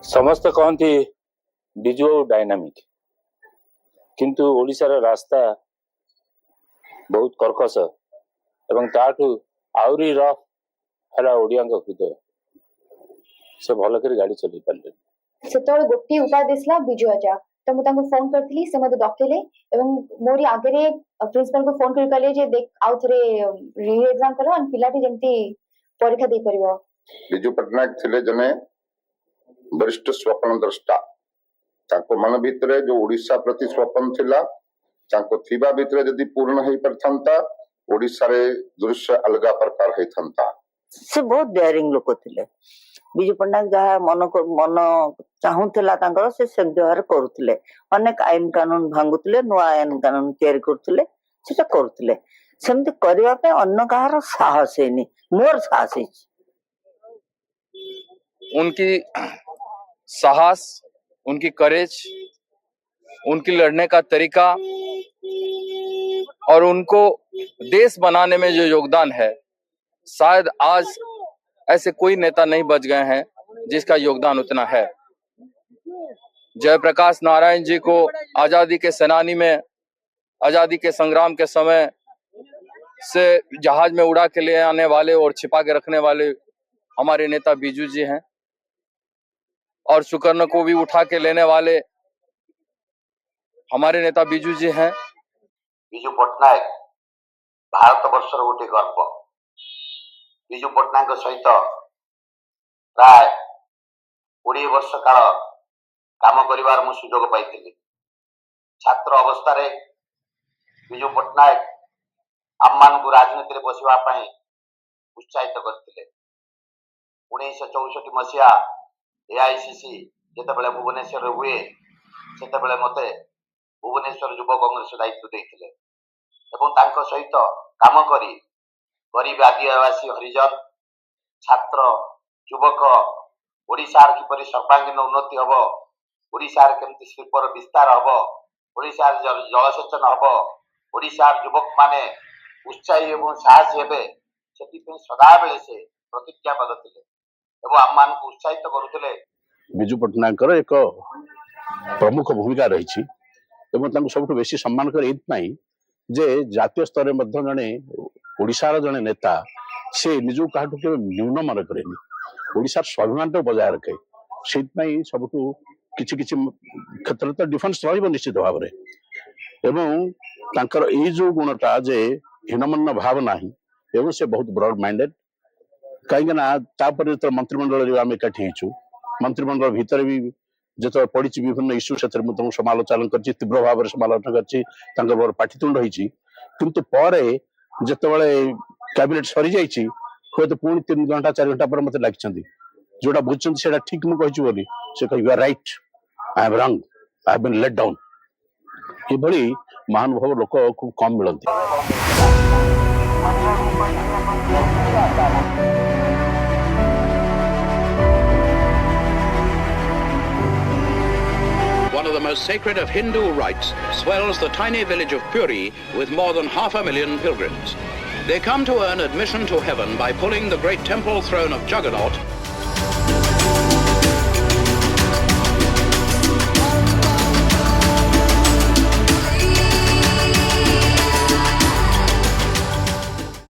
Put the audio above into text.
समस्त कहती बिजु डायनामिक किंतु ओडिशार रास्ता बहुत कर्कश एवं ताठू आउरी रफ है ओडिया हृदय से भल कर गाड़ी चल पारे से गोटे उपाय देसला बिजु आजा तो मुझे फोन करती से मत डकेले मोरी आगे प्रिंसिपल को फोन कर कहले जे देख आउ थे री एग्जाम कर पिलाटी जमती परीक्षा दे परिबो। बिजु पटनायक थिले जने वरिष्ठ स्वप्न द्रष्टा ताको मन भितरे जो ओडिशा प्रति स्वप्न थिला ताको थिबा भितरे यदि पूर्ण हेई परथंता ओडिशा रे दृश्य अलगा प्रकार हेई थंता। से बहुत डेयरिंग लोक थिले बिजु पटनायक जहाँ मन चाहूला से व्यवहार करुले अनेक आईन कानून भांगुले नुआ आईन कानून तैयारी करुले सेटा करुले सेमती करने अन्न कहार साहस है मोर साहस है। उनकी साहस उनकी करेज उनकी लड़ने का तरीका और उनको देश बनाने में जो योगदान है शायद आज ऐसे कोई नेता नहीं बच गए हैं जिसका योगदान उतना है। जयप्रकाश नारायण जी को आजादी के सेनानी में आजादी के संग्राम के समय से जहाज में उड़ा के ले आने वाले और छिपा के रखने वाले हमारे नेता बिजू जी हैं और सुकर्ण को भी उठा के लेने वाले हमारे नेता बिजू जी हैं। बिजू पटनायक भारत वर्षर गोटे गर्व। बिजू पटनायक सहित प्राय 20 वर्ष काल काम करिवार मु सुजोग पाइथिली। छात्र अवस्था रे बिजू पटनायक आम को राजनीति रे बसिबा पई उत्साहित करथिले। 1964 मसिया एआईसीसी जेतेबेले भुवनेश्वर हुए सेतेबेले मते भुवनेश्वर युवा कांग्रेस दायित्व देथिले एवं तांको सहित काम करी गरीब आदिवासी हरिजन छात्र युवक ओडिशार किपरि सर्वांगीन उन्नति हब ओडिशार केमती शिल्पर विस्तार हब ओडिशार जलसेचन हब ओडिशार युवक माने उत्साही एवं साहसी हेबे सेति सदा बेले से प्रतिज्ञाबद्ध थिले एवं आम मान को उत्साहित करुथिले। बिजु पटनायक एक प्रमुख भूमिका रही एवं सबुठ बेसी सम्मान कर जे जातीय स्तर में जड़े ओडिशार जड़े नेता से निज क्या न्यून मन करे ओडिशार स्वाभिमान तो बजाय रखे से सबुठ किछि किछि क्षेत्र तो डिफेन्स रहिबो निश्चित भाव में एवं तांकर ए जो गुणटा जे हीनमन्य भाव नाही एवं से बहुत ब्रॉड माइंडेड कहीं मंत्रिमंडल आम एकाठी मंत्रिमंडल भितर भी जो पड़ी विभिन्न इश्यू से समालोचना कर तीव्र भाव में समालोचना कर पाठितुंड होती किंतु पर जितेबाला कैबिनेट सरी जाइए हूँ तो पुणी 3 घंटा 4 घंटा पर मत लगी जोटा बुझे से ठीक मुझे बोली से कह you are right I am wrong I have been let down ये महानुभाव लोक खूब कम मिलती। One of the most sacred of Hindu rites swells the tiny village of Puri with more than 500,000 pilgrims. They come to earn admission to heaven by pulling the great temple throne of Jagannath